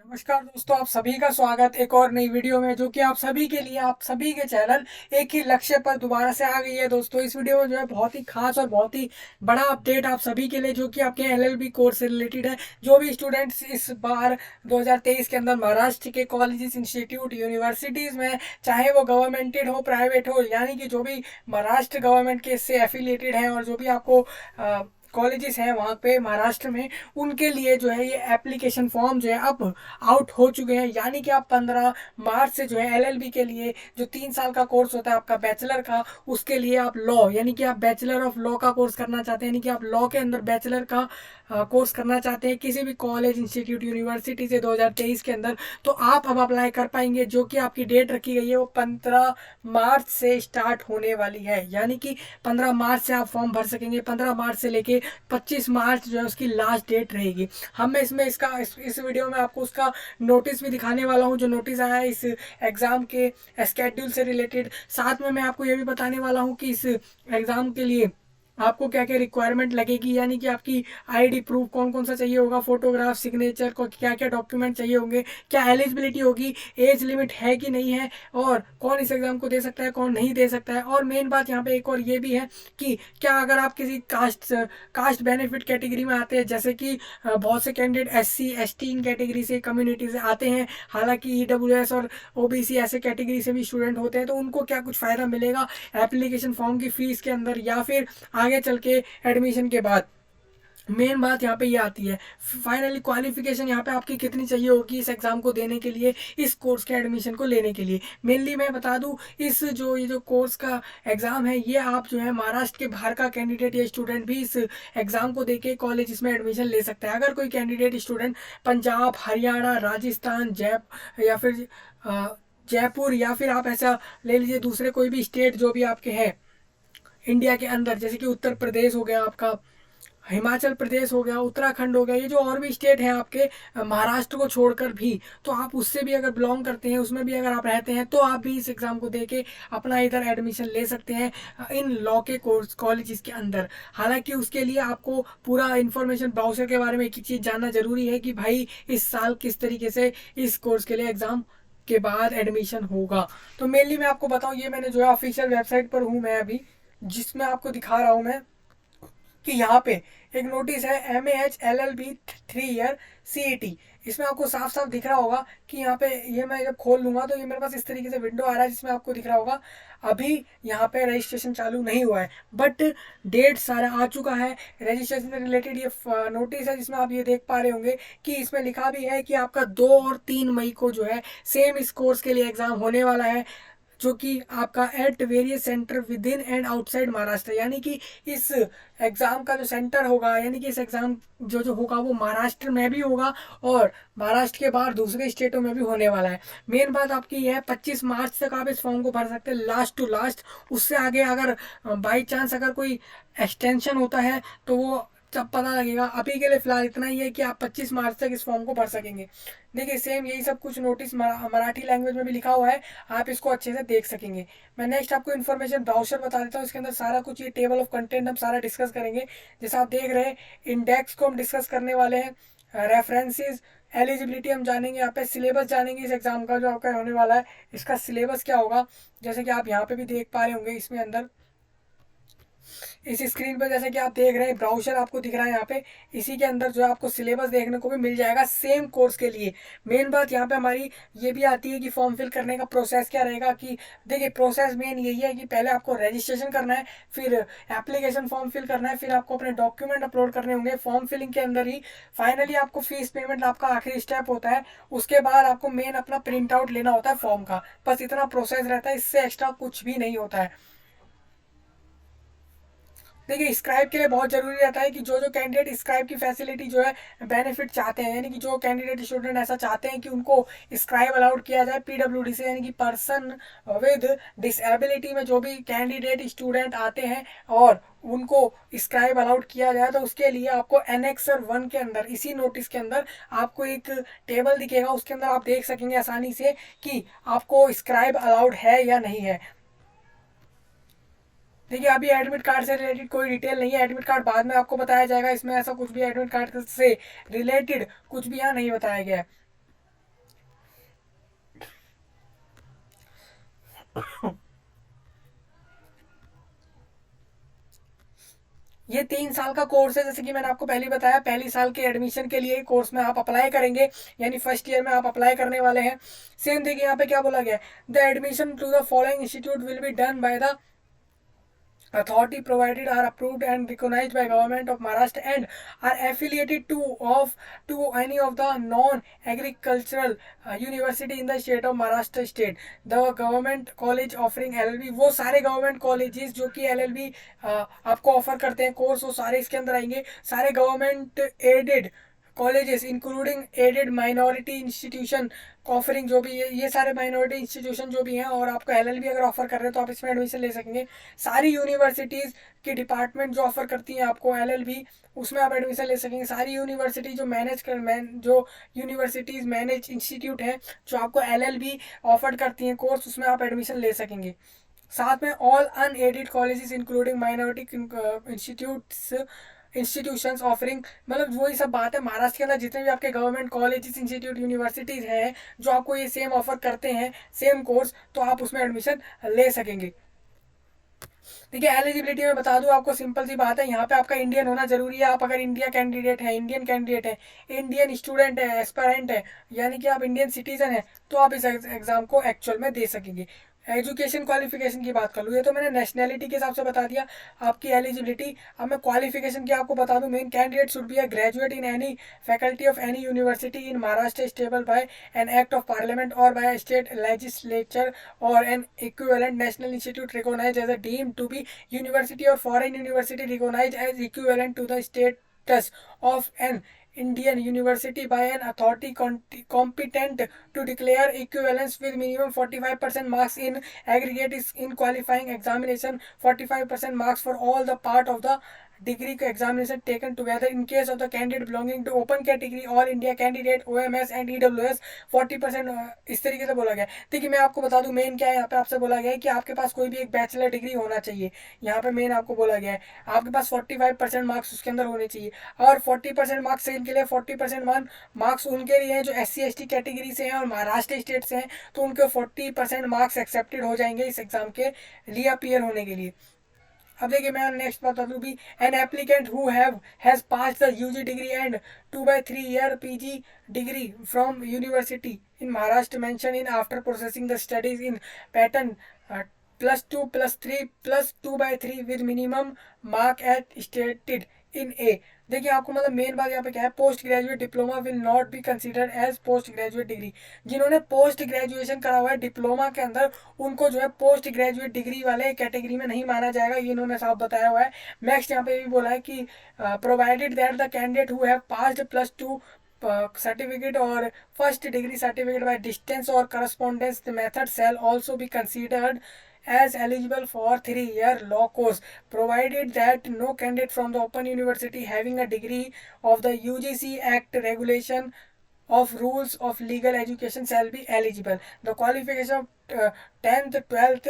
नमस्कार दोस्तों, आप सभी का स्वागत एक और नई वीडियो में, जो कि आप सभी के लिए आप सभी के चैनल एक ही लक्ष्य पर दोबारा से आ गई है। दोस्तों, इस वीडियो में जो है बहुत ही खास और बहुत ही बड़ा अपडेट आप सभी के लिए, जो कि आपके एलएलबी कोर्स से रिलेटेड है। जो भी स्टूडेंट्स इस बार 2023 के अंदर महाराष्ट्र के कॉलेजेस, इंस्टीट्यूट, यूनिवर्सिटीज़ में, चाहे वो गवर्नमेंटेड हो, प्राइवेट हो, यानी कि जो भी महाराष्ट्र गवर्नमेंट के इससे एफिलिएटेड हैं और जो भी आपको कॉलेजेस हैं वहाँ पे महाराष्ट्र में, उनके लिए जो है ये एप्लीकेशन फॉर्म जो है अब आउट हो चुके हैं। यानी कि आप 15 मार्च से जो है एलएलबी के लिए, जो 3 साल का कोर्स होता है आपका बैचलर का, उसके लिए आप लॉ, यानी कि आप बैचलर ऑफ लॉ का कोर्स करना चाहते हैं, यानी कि आप लॉ के अंदर बैचलर का कोर्स करना चाहते हैं किसी भी कॉलेज, इंस्टीट्यूट, यूनिवर्सिटी से 2023 के अंदर, तो आप अब अप्लाई कर पाएंगे। जो कि आपकी डेट रखी गई है वो 15 मार्च से स्टार्ट होने वाली है। यानी कि 15 मार्च से आप फॉर्म भर सकेंगे। 15 मार्च से लेके 25 मार्च जो है उसकी लास्ट डेट रहेगी। हम इसमें इस वीडियो में आपको उसका नोटिस भी दिखाने वाला हूँ, जो नोटिस आया है इस एग्ज़ाम के स्केड्यूल से रिलेटेड। साथ में मैं आपको ये भी बताने वाला हूँ कि इस एग्ज़ाम के लिए आपको क्या क्या रिक्वायरमेंट लगेगी, यानी कि आपकी आईडी प्रूफ कौन कौन सा चाहिए होगा, फोटोग्राफ, सिग्नेचर को क्या क्या डॉक्यूमेंट चाहिए होंगे, क्या एलिजिबिलिटी होगी, एज लिमिट है कि नहीं है, और कौन इस एग्ज़ाम को दे सकता है, कौन नहीं दे सकता है। और मेन बात यहाँ पे एक और ये भी है कि क्या अगर आप किसी कास्ट बेनिफिट कैटेगरी में आते हैं, जैसे कि बहुत से कैंडिडेट SC ST इन कैटेगरी से, कम्युनिटी से आते हैं, हालांकि EWS और OBC ऐसे कैटेगरी से भी स्टूडेंट होते हैं, तो उनको क्या कुछ फ़ायदा मिलेगा एप्लीकेशन फॉर्म की फ़ीस के अंदर, या फिर आगे चल के एडमिशन के बाद। मेन बात यहाँ पे ये आती है, फाइनली क्वालिफिकेशन यहाँ पे आपकी कितनी चाहिए होगी इस एग्ज़ाम को देने के लिए, इस कोर्स के एडमिशन को लेने के लिए। मेनली मैं बता दूँ, इस जो ये जो कोर्स का एग्ज़ाम है, ये आप जो है महाराष्ट्र के बाहर का कैंडिडेट या स्टूडेंट भी इस एग्ज़ाम को देके कॉलेज इसमें एडमिशन ले सकता है। अगर कोई कैंडिडेट स्टूडेंट पंजाब, हरियाणा, राजस्थान, या फिर जयपुर, या फिर आप ऐसा ले लीजिए दूसरे कोई भी स्टेट जो भी आपके हैं इंडिया के अंदर, जैसे कि उत्तर प्रदेश हो गया आपका, हिमाचल प्रदेश हो गया, उत्तराखंड हो गया, ये जो और भी स्टेट हैं आपके महाराष्ट्र को छोड़कर भी, तो आप उससे भी अगर बिलोंग करते हैं, उसमें भी अगर आप रहते हैं, तो आप भी इस एग्ज़ाम को दे के अपना इधर एडमिशन ले सकते हैं इन लॉ के कोर्स कॉलेज के अंदर। हालांकि उसके लिए आपको पूरा इन्फॉर्मेशन ब्राउज़र के बारे में एक ही चीज़ जानना ज़रूरी है कि भाई इस साल किस तरीके से इस कोर्स के लिए एग्ज़ाम के बाद एडमिशन होगा। तो मेनली मैं आपको बताऊं, ये मैंने जो है ऑफिशियल वेबसाइट पर हूँ मैं अभी, जिसमें आपको दिखा रहा हूँ मैं कि यहाँ पे एक नोटिस है MAH LLB 3 ईयर CET। इसमें आपको साफ साफ दिख रहा होगा कि यहाँ पे, ये मैं जब खोल लूंगा तो ये मेरे पास इस तरीके से विंडो आ रहा है, जिसमें आपको दिख रहा होगा अभी यहाँ पे रजिस्ट्रेशन चालू नहीं हुआ है, बट डेट सारा आ चुका है। रजिस्ट्रेशन से रिलेटेड ये नोटिस है, जिसमें आप ये देख पा रहे होंगे कि इसमें लिखा भी है कि आपका 2 और 3 मई को जो है सेम इस कोर्स के लिए एग्जाम होने वाला है, जो कि आपका at various centre with in and outside Maharashtra. यानी कि इस एग्ज़ाम का जो सेंटर होगा, यानी कि इस एग्ज़ाम जो जो होगा वो महाराष्ट्र में भी होगा और महाराष्ट्र के बाहर दूसरे स्टेटों में भी होने वाला है। मेन बात आपकी यह है, 25 मार्च तक आप इस फॉर्म को भर सकते हैं, लास्ट टू लास्ट। उससे आगे अगर बाई चांस अगर कोई एक्सटेंशन होता है तो वो जब पता लगेगा। अभी के लिए फिलहाल इतना ही है कि आप 25 मार्च तक इस फॉर्म को भर सकेंगे। देखिए, सेम यही सब कुछ नोटिस मराठी लैंग्वेज में भी लिखा हुआ है, आप इसको अच्छे से देख सकेंगे। मैं नेक्स्ट आपको इन्फॉर्मेशन ब्राउजर बता देता हूँ, इसके अंदर सारा कुछ, ये टेबल ऑफ कंटेंट हम सारा डिस्कस करेंगे। जैसा आप देख रहे हैं, इंडेक्स को हम डिस्कस करने वाले हैं, रेफरेंसेस, एलिजिबिलिटी हम जानेंगे, यहाँ पे सिलेबस जानेंगे इस एग्जाम का जो आपका होने वाला है, इसका सिलेबस क्या होगा, जैसे कि आप यहाँ पे भी देख पा रहे होंगे इसमें अंदर इस स्क्रीन पर, जैसे कि आप देख रहे हैं ब्राउजर आपको दिख रहा है यहाँ पे, इसी के अंदर जो है आपको सिलेबस देखने को भी मिल जाएगा सेम कोर्स के लिए। मेन बात यहाँ पे हमारी ये भी आती है कि फॉर्म फिल करने का प्रोसेस क्या रहेगा। कि देखिए, प्रोसेस मेन यही है कि पहले आपको रजिस्ट्रेशन करना है, फिर एप्लीकेशन फॉर्म फिल करना है, फिर आपको अपने डॉक्यूमेंट अपलोड करने होंगे। फॉर्म फिलिंग के अंदर ही फाइनली आपको फीस पेमेंट आपका आखिरी स्टेप होता है। उसके बाद आपको मेन अपना प्रिंट आउट लेना होता है फॉर्म का, बस इतना प्रोसेस रहता है, इससे एक्स्ट्रा कुछ भी नहीं होता है। देखिए, स्क्राइब के लिए बहुत जरूरी रहता है कि जो जो कैंडिडेट स्क्राइब की फैसिलिटी जो है बेनिफिट चाहते हैं, यानी कि जो कैंडिडेट स्टूडेंट ऐसा चाहते हैं कि उनको स्क्राइब अलाउड किया जाए PWD से, यानी कि पर्सन विद डिसेबिलिटी में जो भी कैंडिडेट स्टूडेंट आते हैं और उनको स्क्राइब अलाउड किया जाए, तो उसके लिए आपको Annexure 1 के अंदर, इसी नोटिस के अंदर आपको एक टेबल दिखेगा, उसके अंदर आप देख सकेंगे आसानी से कि आपको स्क्राइब अलाउड है या नहीं है। देखिए, अभी एडमिट कार्ड से रिलेटेड कोई डिटेल नहीं है, एडमिट कार्ड बाद में आपको बताया जाएगा। इसमें ऐसा कुछ भी एडमिट कार्ड से रिलेटेड कुछ भी यहाँ नहीं बताया गया है। ये 3 साल का कोर्स है, जैसे कि मैंने आपको पहले बताया, पहली साल के एडमिशन के लिए कोर्स में आप अप्लाई करेंगे, यानी फर्स्ट ईयर में आप अप्लाई करने वाले हैं। सेम देखिए यहाँ पे क्या बोला गया है, the admission to the following institute will be done by the authority provided are approved and recognized by government of Maharashtra and are affiliated to any of the non agricultural university in the state of Maharashtra state. The government college offering LLB, वो सारे government colleges जो कि LLB आपको offer करते हैं course, वो सारे इसके अंदर आएंगे। सारे government aided colleges including aided minority institution offering, जो भी ये सारे माइनॉरिटी इंस्टीट्यूशन जो भी हैं और आपको LLB अगर ऑफर कर रहे हैं तो आप इसमें एडमिशन ले सकेंगे। सारी यूनिवर्सिटीज़ की डिपार्टमेंट जो ऑफर करती हैं आपको LLB, उसमें आप एडमिशन ले सकेंगे। सारी यूनिवर्सिटी जो जो यूनिवर्सिटीज़ मैनेज इंस्टीट्यूट है जो आपको LLB ऑफर करती हैं कोर्स, उसमें आप एडमिशन ले सकेंगे। साथ में all unaided colleges including minority institutes institutions offering, मतलब वही सब बात है। महाराष्ट्र के अंदर जितने भी आपके गवर्नमेंट कॉलेजेस इंस्टीट्यूट यूनिवर्सिटीज़ हैं जो आपको ये सेम ऑफर करते हैं सेम कोर्स, तो आप उसमें एडमिशन ले सकेंगे। देखिए एलिजिबिलिटी में बता दूं आपको, सिंपल सी बात है, यहाँ पे आपका इंडियन होना जरूरी है। आप अगर इंडियन कैंडिडेट है, इंडियन स्टूडेंट है, एस्पायरेंट है, यानी कि आप इंडियन सिटीजन है, तो आप इस एग्जाम को एक्चुअल में दे सकेंगे। एजुकेशन क्वालिफिकेशन की बात कर लूँ, ये तो मैंने नेशनैलिटी के हिसाब से बता दिया आपकी एलिजिबिलिटी। अब मैं क्वालिफिकेशन की आपको बता दूं, main candidate should be a graduate in any faculty of any university in Maharashtra stable by an act of parliament और बाय स्टेट लेजिस्लेचर और an equivalent national institute recognised as a deemed to be university और foreign university recognised as equivalent to the status of an Indian university by an authority competent to declare equivalence with minimum 45% marks in aggregate is in qualifying examination, 45% marks for all the part of the degree examination taken together. In case of the candidate belonging to open category all India candidate OMS and EWS 40%, इस तरीके से बोला गया है। देखिए मैं आपको बता दूं मेन क्या है, यहाँ पे आपसे बोला गया है कि आपके पास कोई भी एक बैचलर डिग्री होना चाहिए। यहाँ पे मेन आपको बोला गया है आपके पास 45% मार्क्स उसके अंदर होने चाहिए, और 40% मार्क्स के लिए 40% मार्क्स उनके लिए हैं जो SC ST कैटेगरी से हैं और महाराष्ट्र स्टेट से हैं, तो उनके 40% मार्क्स एक्सेप्टेड हो जाएंगे इस एग्जाम के लिए अपीयर होने के लिए। अब देखिए मैं नेक्स्ट बता दूं भी, an applicant who has pass the UG degree and 2/3 year PG degree from university in Maharashtra mention in after processing the studies in pattern +2 +3 +2/3 with minimum mark at stated in A. देखिए आपको मतलब main बात यहाँ पे क्या है, post graduate diploma will not be considered as post graduate degree. जिन्होंने post graduation करा हुआ है डिप्लोमा के अंदर, उनको जो है पोस्ट ग्रेजुएट डिग्री वाले कैटेगरी में नहीं माना जाएगा, ये इन्होंने साफ बताया हुआ है। नेक्स्ट यहाँ पे भी बोला है कि provided that the candidate who have passed +2 certificate और first degree certificate by distance और correspondence method shall also be considered as eligible for 3-year law course, provided that no candidate from the open university having a degree of the UGC Act regulation of rules of legal education shall be eligible. The qualification of 10th 12th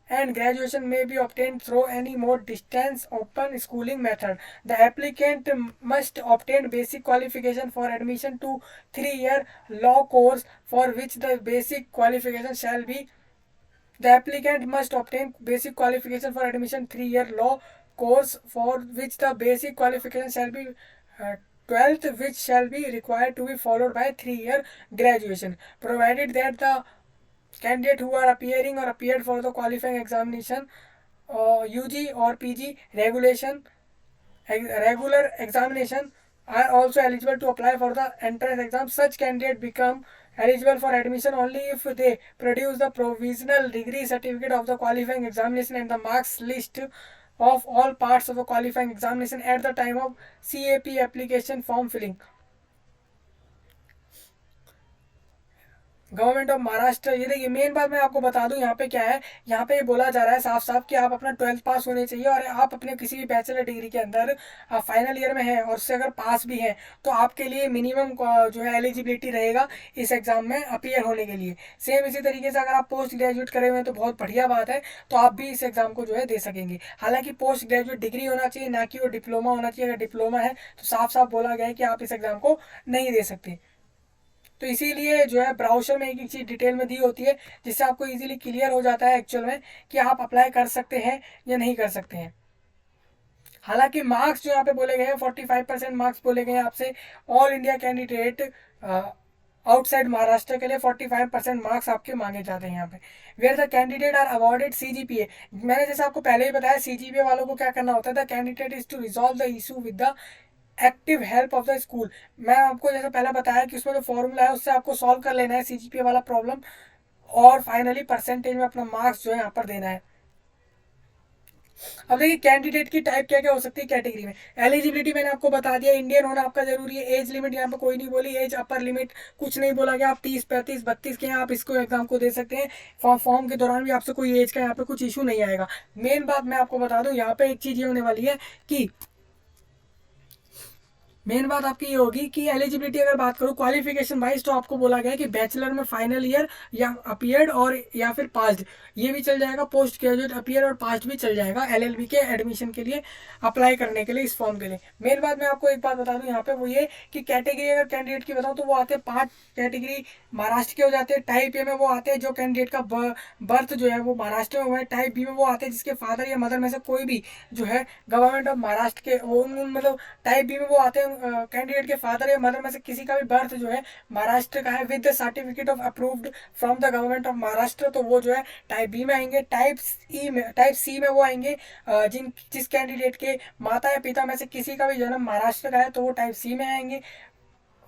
and graduation may be obtained through any more distance open schooling method. The applicant must obtain basic qualification for admission to 3-year law course for which the basic qualification shall be The applicant must obtain basic qualification for admission 3-year law course for which the basic qualification shall be 12th, which shall be required to be followed by 3-year graduation, provided that the candidate who are appearing or appeared for the qualifying examination UG or PG regular examination are also eligible to apply for the entrance exam. Such candidate become eligible for admission only if they produce the provisional degree certificate of the qualifying examination and the marks list of all parts of the qualifying examination at the time of CAP application form filling. Government of Maharashtra, ये देखिए main बात मैं आपको बता दूं यहाँ पे क्या है, यहाँ पे बोला जा रहा है साफ साफ कि आप अपना 12th पास होने चाहिए और आप अपने किसी भी बैचलर डिग्री के अंदर आप फाइनल ईयर में हैं और उससे अगर पास भी हैं तो आपके लिए मिनिमम जो है एलिजिबिलिटी रहेगा इस एग्जाम में अपीयर होने के लिए। सेम इसी तरीके से अगर आप पोस्ट ग्रेजुएट करे हुए हैं तो बहुत बढ़िया बात है, तो आप भी इस एग्जाम को जो है दे सकेंगे। हालांकि पोस्ट ग्रेजुएट डिग्री होना चाहिए, ना कि वो डिप्लोमा होना चाहिए। अगर डिप्लोमा है तो साफ साफ बोला गया है कि आप इस एग्जाम को नहीं दे सकते। तो इसीलिए जो है ब्राउजर में एक एक चीज़ डिटेल में दी होती है, जिससे आपको इजीली क्लियर हो जाता है एक्चुअल में कि आप अप्लाई कर सकते हैं या नहीं कर सकते हैं। हालांकि मार्क्स जो यहाँ पे बोले गए हैं 45% मार्क्स बोले गए हैं आपसे। All India candidate outside Maharashtra के लिए 45% मार्क्स आपके मांगे जाते हैं यहाँ पे। Where the candidate are awarded CGPA, मैंने जैसे आपको पहले ही बताया सीजीपीए वालों को क्या करना होता है, the candidate is to resolve the issue with the active help of the school. मैं आपको जैसे पहले बताया कि उसमें जो फॉर्मूला है उससे आपको सॉल्व कर लेना है सीजीपीए वाला प्रॉब्लम, और फाइनली परसेंटेज में अपना मार्क्स जो है यहाँ पर देना है। अब देखिए कैंडिडेट की टाइप क्या क्या हो सकती है कैटेगरी में। एलिजिबिलिटी मैंने आपको बता दिया, इंडियन होना आपका जरूरी है। एज लिमिट यहाँ पे कोई नहीं बोली, एज अपर लिमिट कुछ नहीं बोला गया, आप 30 35 32 के हैं, आप इसको एग्जाम को दे सकते हैं। फॉर्म के दौरान भी आपसे कोई एज का यहाँ पे कुछ इशू नहीं आएगा। मेन बात मैं आपको बता दूं, यहाँ पे एक चीज ये होने वाली है कि मेन बात आपकी ये होगी कि एलिजिबिलिटी अगर बात करूँ क्वालिफिकेशन वाइज, तो आपको बोला गया है कि बैचलर में फाइनल ईयर या अपीयर्ड और या फिर पास्ड, ये भी चल जाएगा। पोस्ट ग्रेजुएट अपीयर और पास्ट भी चल जाएगा एलएलबी के एडमिशन के लिए अप्लाई करने के लिए इस फॉर्म के लिए। मेन बात मैं आपको एक बात बता दूं यहाँ पे, वो ये कि कैटेगरी अगर कैंडिडेट की बताऊँ तो वो आते हैं 5 कैटेगरी महाराष्ट्र के हो जाते हैं। टाइप ए में वो आते हैं जो कैंडिडेट का बर्थ जो है वो महाराष्ट्र में हुआ है। टाइप बी में वो आते हैं जिसके फादर या मदर में से कोई भी जो है गवर्नमेंट ऑफ महाराष्ट्र के मतलब टाइप बी में वो आते हैं कैंडिडेट के फादर या मदर में से किसी का भी बर्थ जो है महाराष्ट्र का है with the certificate of approved from the government of Maharashtra, तो वो जो है टाइप बी में आएंगे। टाइप सी में वो आएंगे जिस कैंडिडेट के माता या पिता में से किसी का भी जन्म महाराष्ट्र का है, तो वो टाइप सी में आएंगे,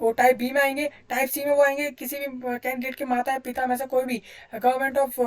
वो टाइप बी में आएंगे। टाइप सी में वो आएंगे किसी भी कैंडिडेट के माता या पिता में से कोई भी गवर्नमेंट ऑफ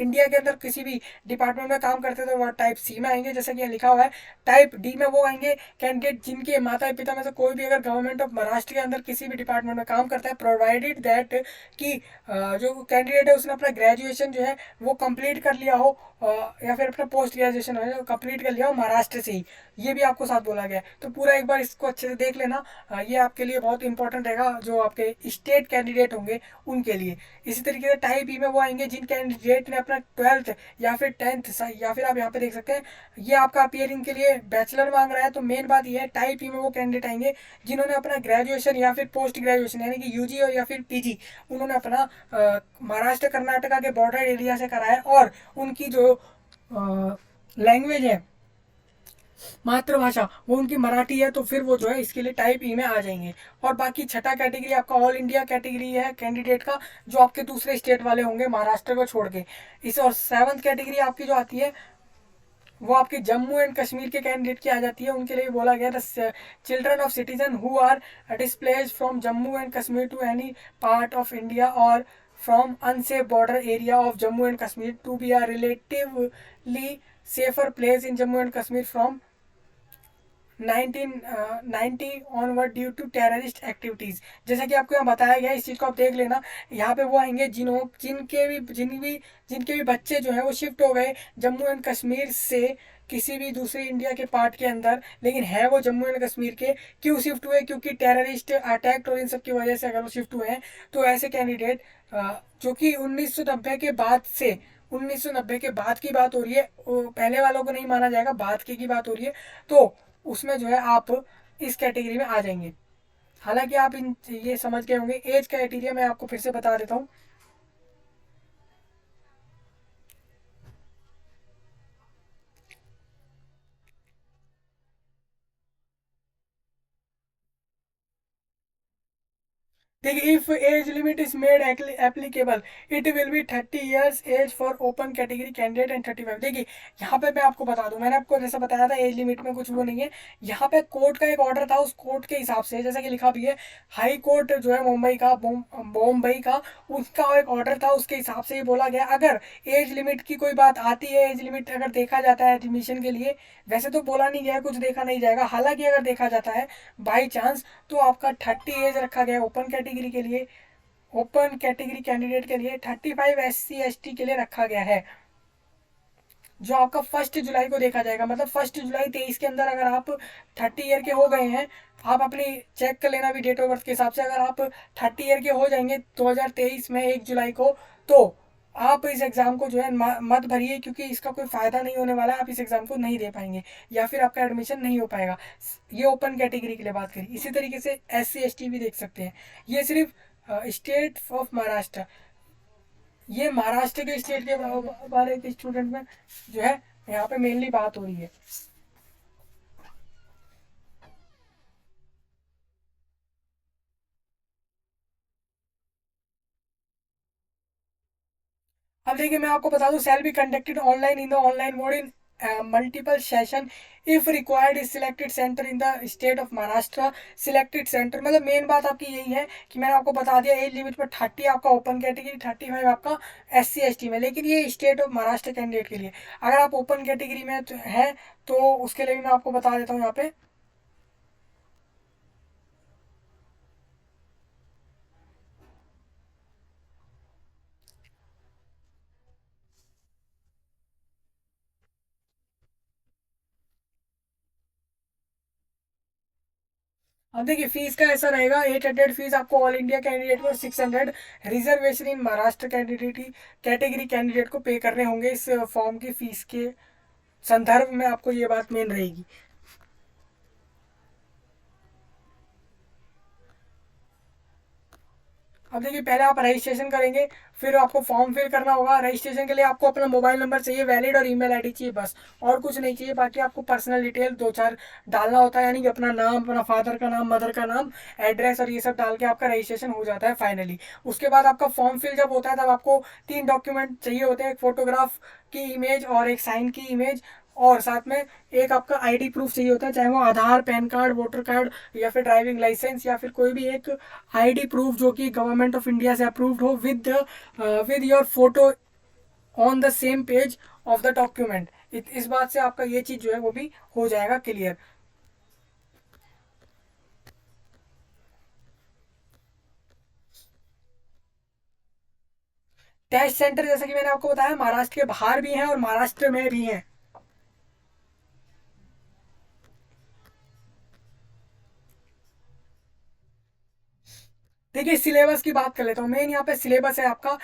इंडिया के अंदर किसी भी डिपार्टमेंट में काम करते थे, वो टाइप सी में आएंगे जैसा कि लिखा हुआ है। टाइप डी में वो आएंगे कैंडिडेट जिनके माता या पिता में से कोई भी अगर गवर्नमेंट ऑफ महाराष्ट्र के अंदर किसी भी डिपार्टमेंट में काम करता है, प्रोवाइडेड दैट कि जो कैंडिडेट है उसने अपना ग्रेजुएशन जो है वो कंप्लीट कर लिया हो, या फिर अपना पोस्ट ग्रेजुएशन है कंप्लीट कर लिया हो महाराष्ट्र से ही। ये भी आपको साथ बोला गया है, तो पूरा एक बार इसको अच्छे से देख लेना। ये आपके लिए बहुत इंपॉर्टेंट रहेगा जो आपके स्टेट कैंडिडेट होंगे उनके लिए। इसी तरीके से टाइप बी में वो आएंगे जिन कैंडिडेट ने अपना 12th या फिर 10th, या फिर आप यहाँ पे देख सकते हैं ये आपका अपीयरिंग के लिए बैचलर मांग रहा है, तो मेन बात ये है टाइप बी में वो कैंडिडेट आएंगे जिन्होंने अपना ग्रेजुएशन या फिर पोस्ट ग्रेजुएशन यानी कि यूजी और या फिर पीजी उन्होंने अपना महाराष्ट्र कर्नाटका के बॉर्डर एरिया से करा है, और उनकी जो लैंग्वेज है मातृभाषा वो उनकी मराठी है, तो फिर वो जो है इसके लिए टाइप ई में आ जाएंगे। और बाकी छठा कैटेगरी आपका ऑल इंडिया कैटेगरी है कैंडिडेट का, जो आपके दूसरे स्टेट वाले होंगे महाराष्ट्र को छोड़ के इस। और 7th कैटेगरी आपकी जो आती है वो आपके जम्मू एंड कश्मीर के कैंडिडेट की आ जाती है। उनके लिए बोला गया the children of citizen who are displaced from Jammu and Kashmir to any part of India और from unsafe border area of Jammu and Kashmir to be are relatively safer place in Jammu and Kashmir from 1990 onward due to terrorist activities. जैसा कि आपको यहाँ बताया गया इस चीज़ को आप देख लेना। यहाँ पे वो आएंगे जिनके भी बच्चे जो है वो शिफ्ट हो गए जम्मू एंड कश्मीर से किसी भी दूसरे इंडिया के पार्ट के अंदर, लेकिन है वो जम्मू एंड कश्मीर के। क्यों शिफ्ट हुए? क्योंकि टेररिस्ट अटैक और इन सब की वजह से अगर वो शिफ्ट हुए हैं, तो ऐसे कैंडिडेट जो कि 1990 के बाद से 1990 के बाद की बात हो रही है, पहले वालों को नहीं माना जाएगा, बाद की बात हो रही है, तो उसमें जो है आप इस कैटेगरी में आ जाएंगे। हालांकि आप ये समझ गए होंगे। एज क्राइटेरिया मैं आपको फिर से बता देता हूँ। देखिए if age limit is made applicable it will be 30 years age for open category candidate and 35। देखिए यहाँ पे मैं आपको बता दूं, मैंने आपको जैसा बताया था एज लिमिट में कुछ वो नहीं है। यहाँ पे कोर्ट का एक ऑर्डर था, उस कोर्ट के हिसाब से जैसा कि लिखा भी है हाई कोर्ट जो है मुंबई का बॉम्बई का, उसका एक ऑर्डर था, उसके हिसाब से ये बोला गया अगर एज लिमिट की कोई बात आती है, एज लिमिट अगर देखा जाता है एडमिशन के लिए, वैसे तो बोला नहीं गया कुछ देखा नहीं जाएगा, हालांकि अगर देखा जाता है बाई चांस तो आपका 30 एज रखा गया ओपन कैटेगरी के लिए। ओपन कैटेगरी कैंडिडेट के लिए 35 SC ST के लिए रखा गया है, जो आपका 1 जुलाई को देखा जाएगा। मतलब 1 जुलाई 23 के अंदर अगर आप 30 ईयर के हो गए हैं, आप अपनी चेक कर लेना भी डेट ऑफ बर्थ के हिसाब से, अगर आप 30 ईयर के हो जाएंगे 2023 में 1 जुलाई को, तो आप इस एग्ज़ाम को जो है मत भरिए, क्योंकि इसका कोई फ़ायदा नहीं होने वाला है, आप इस एग्ज़ाम को नहीं दे पाएंगे या फिर आपका एडमिशन नहीं हो पाएगा। ये ओपन कैटेगरी के लिए बात करी। इसी तरीके से SC ST भी देख सकते हैं। ये सिर्फ स्टेट ऑफ महाराष्ट्र, ये महाराष्ट्र के स्टेट के बारे के स्टूडेंट में जो है यहाँ पे मेनली बात हो रही है। अब देखिए मैं आपको बता दूं, shall be conducted online in the online mode in multiple session if required is selected centre in the state of Maharashtra. Selected centre मतलब मेन बात आपकी यही है कि मैंने आपको बता दिया एज लिमिट पर 30 आपका ओपन कैटेगरी, 35 आपका SC ST में, लेकिन ये स्टेट ऑफ महाराष्ट्र कैंडिडेट के लिए। अगर आप ओपन कैटेगरी में है तो उसके लिए भी मैं आपको बता देता हूँ यहाँ पे। अब देखिए फीस का ऐसा रहेगा, 800 फीस आपको ऑल इंडिया कैंडिडेट को और 600 रिजर्वेशन इन महाराष्ट्र कैटेगरी कैंडिडेट को पे करने होंगे इस फॉर्म की फीस के संदर्भ में। आपको ये बात मेन रहेगी। अब देखिए पहले आप रजिस्ट्रेशन करेंगे, फिर आपको फॉर्म फिल करना होगा। रजिस्ट्रेशन के लिए आपको अपना मोबाइल नंबर चाहिए, वैलिड और ईमेल आईडी चाहिए, बस और कुछ नहीं चाहिए। बाकी आपको पर्सनल डिटेल 2-4 डालना होता है, यानी कि अपना नाम, अपना फादर का नाम, मदर का नाम, एड्रेस और ये सब डाल के आपका रजिस्ट्रेशन हो जाता है फाइनली। उसके बाद आपका फॉर्म फिल जब होता है तब आपको 3 डॉक्यूमेंट चाहिए होते हैं, एक फोटोग्राफ की इमेज और एक साइन की इमेज, और साथ में एक आपका आईडी प्रूफ चाहिए होता है, चाहे वो आधार, पैन कार्ड, वोटर कार्ड या फिर ड्राइविंग लाइसेंस या फिर कोई भी एक आईडी प्रूफ जो कि गवर्नमेंट ऑफ इंडिया से अप्रूव्ड हो, with your photo on the same page of the document. इस बात से आपका ये चीज़ जो है वो भी हो जाएगा क्लियर। टेस्ट सेंटर जैसे कि मैंने आपको बताया महाराष्ट्र के बाहर भी हैं और महाराष्ट्र में भी हैं। देखिए सिलेबस की बात कर लेता हूँ। मेन यहाँ पे सिलेबस है आपका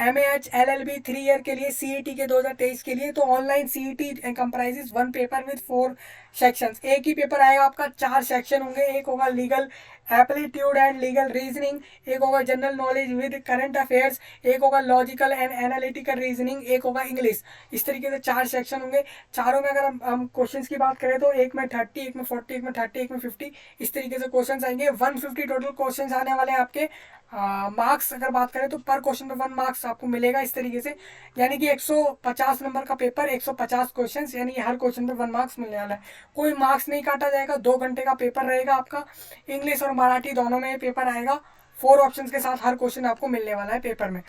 MAH LLB 3 ईयर के लिए, CET के 2023 के लिए। तो online CET comprises 1 paper with 4 sections. एक ही पेपर आएगा आपका, 4 सेक्शन होंगे। एक होगा legal aptitude and legal reasoning, एक होगा general knowledge with current affairs, एक होगा लॉजिकल एंड एनालिटिकल रीजनिंग, एक होगा इंग्लिश। इस तरीके से 4 सेक्शन होंगे। चारों में अगर हम क्वेश्चंस की बात करें तो एक में 30, एक में 40, एक में 30, एक में 50, इस तरीके से क्वेश्चंस आएंगे। 150 टोटल क्वेश्चंस आने वाले हैं आपके। मार्क्स अगर बात करें तो पर क्वेश्चन पे 1 मार्क्स आपको मिलेगा इस तरीके से, यानी कि 150 नंबर का पेपर, 150 क्वेश्चंस, यानी कि हर क्वेश्चन पे 1 मार्क्स मिलने वाला है। कोई मार्क्स नहीं काटा जाएगा। 2 घंटे का पेपर रहेगा आपका। इंग्लिश और मराठी दोनों में पेपर आएगा। 4 ऑप्शंस के साथ हर क्वेश्चन आपको मिलने वाला है पेपर में।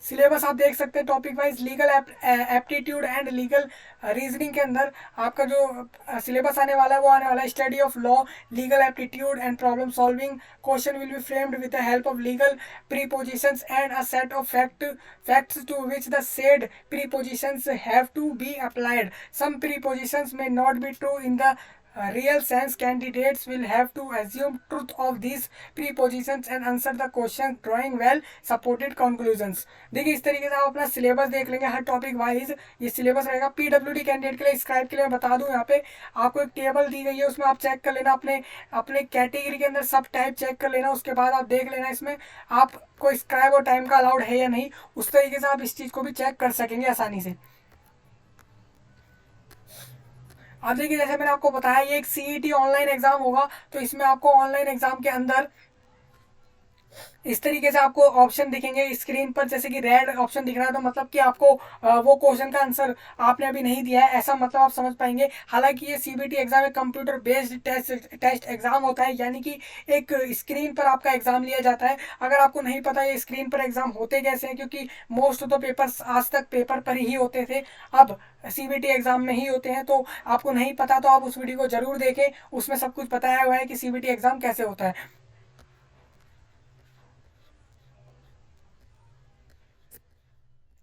सिलेबस आप देख सकते हैं topic wise. Legal aptitude and legal reasoning के अंदर आपका जो सिलेबस आने वाला है वो आने वाला है study of law, legal aptitude and problem solving. Question will be framed with the help of legal prepositions and a set of facts to which the said prepositions have to be applied. Some prepositions may not be true in the real sense. Candidates will have to assume truth of these prepositions and answer the question drawing well supported conclusions. देखिए इस तरीके से आप अपना syllabus देख लेंगे हर topic wise. ये syllabus रहेगा PWD कैंडिडेट के लिए। स्क्राइब के लिए मैं बता दूं, यहाँ पे आपको एक टेबल दी गई है, उसमें आप चेक कर लेना अपने अपने कैटेगरी के अंदर सब टाइप चेक कर लेना। उसके बाद आप देख लेना इसमें आपको स्क्राइब और टाइम का अलाउड है या नहीं। उस तरीके से आप इस चीज़ को भी चेक कर सकेंगे आसानी से। अब देखिए जैसे मैंने आपको बताया ये एक CET ऑनलाइन एग्जाम होगा, तो इसमें आपको ऑनलाइन एग्जाम के अंदर इस तरीके से आपको ऑप्शन दिखेंगे स्क्रीन पर। जैसे कि रेड ऑप्शन दिख रहा है तो मतलब कि आपको वो क्वेश्चन का आंसर आपने अभी नहीं दिया है, ऐसा मतलब आप समझ पाएंगे। हालांकि ये CBT एग्जाम एक कंप्यूटर बेस्ड टेस्ट एग्जाम होता है, यानी कि एक स्क्रीन पर आपका एग्जाम लिया जाता है। अगर आपको नहीं पता ये स्क्रीन पर एग्जाम होते कैसे हैं, क्योंकि मोस्ट ऑफ द पेपर्स आज तक पेपर पर ही होते थे, अब CBT एग्जाम में ही होते हैं, तो आपको नहीं पता तो आप उस वीडियो को जरूर देखें। उसमें सब कुछ बताया हुआ है कि CBT एग्जाम कैसे होता है।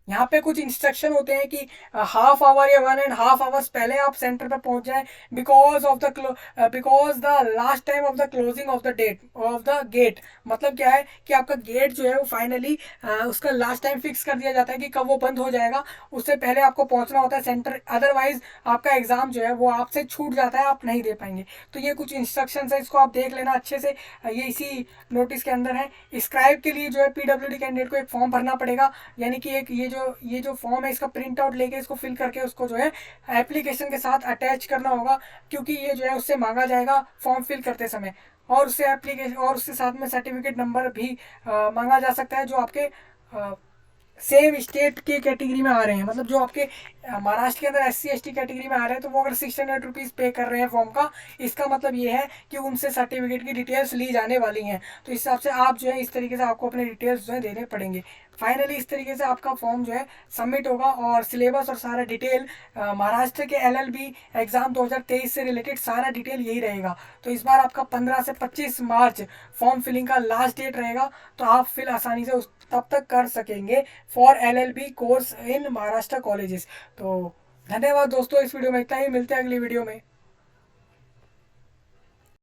यहाँ पे कुछ इंस्ट्रक्शन होते हैं कि हाफ आवर या 1.5 आवर्स पहले आप सेंटर पे पहुंच जाएं, because the last time of the closing of the date of the gate. मतलब क्या है कि आपका गेट जो है वो फाइनली उसका लास्ट टाइम फिक्स कर दिया जाता है कि कब वो बंद हो जाएगा, उससे पहले आपको पहुंचना होता है सेंटर, अदरवाइज आपका एग्जाम जो है वो आपसे छूट जाता है, आप नहीं दे पाएंगे। तो ये कुछ इंस्ट्रक्शन है, इसको आप देख लेना अच्छे से, ये इसी नोटिस के अंदर है। स्क्राइब के लिए जो है पीडब्ल्यूडी कैंडिडेट को एक फॉर्म भरना पड़ेगा, यानी कि एक ये जो फॉर्म है इसका प्रिंट आउट लेके इसको फिल करके उसको जो है एप्लीकेशन के साथ अटैच करना होगा, क्योंकि ये जो है उससे मांगा जाएगा फॉर्म फिल करते समय। और उससे एप्लीकेशन और उसके साथ में सर्टिफिकेट नंबर भी मांगा जा सकता है, जो आपके सेम स्टेट के कैटेगरी में आ रहे हैं। मतलब जो आपके महाराष्ट्र के अंदर SC ST कैटेगरी में आ रहे हैं, तो वो अगर 600 रुपीज़ पे कर रहे हैं फॉर्म का, इसका मतलब ये है कि उनसे सर्टिफिकेट की डिटेल्स ली जाने वाली हैं। तो इस हिसाब से आप जो है इस तरीके से आपको अपने डिटेल्स जो है देने पड़ेंगे। फाइनली इस तरीके से आपका फॉर्म जो है सबमिट होगा, और सिलेबस और सारा डिटेल महाराष्ट्र के LLB एग्जाम 2023 से रिलेटेड सारा डिटेल यही रहेगा। तो इस बार आपका 15 से 25 मार्च फॉर्म फिलिंग का लास्ट डेट रहेगा, तो आप फिल आसानी से उस तब तक कर सकेंगे for LLB course in Maharashtra colleges. तो धन्यवाद दोस्तों, इस वीडियो में इतना ही, मिलते हैं अगली वीडियो में।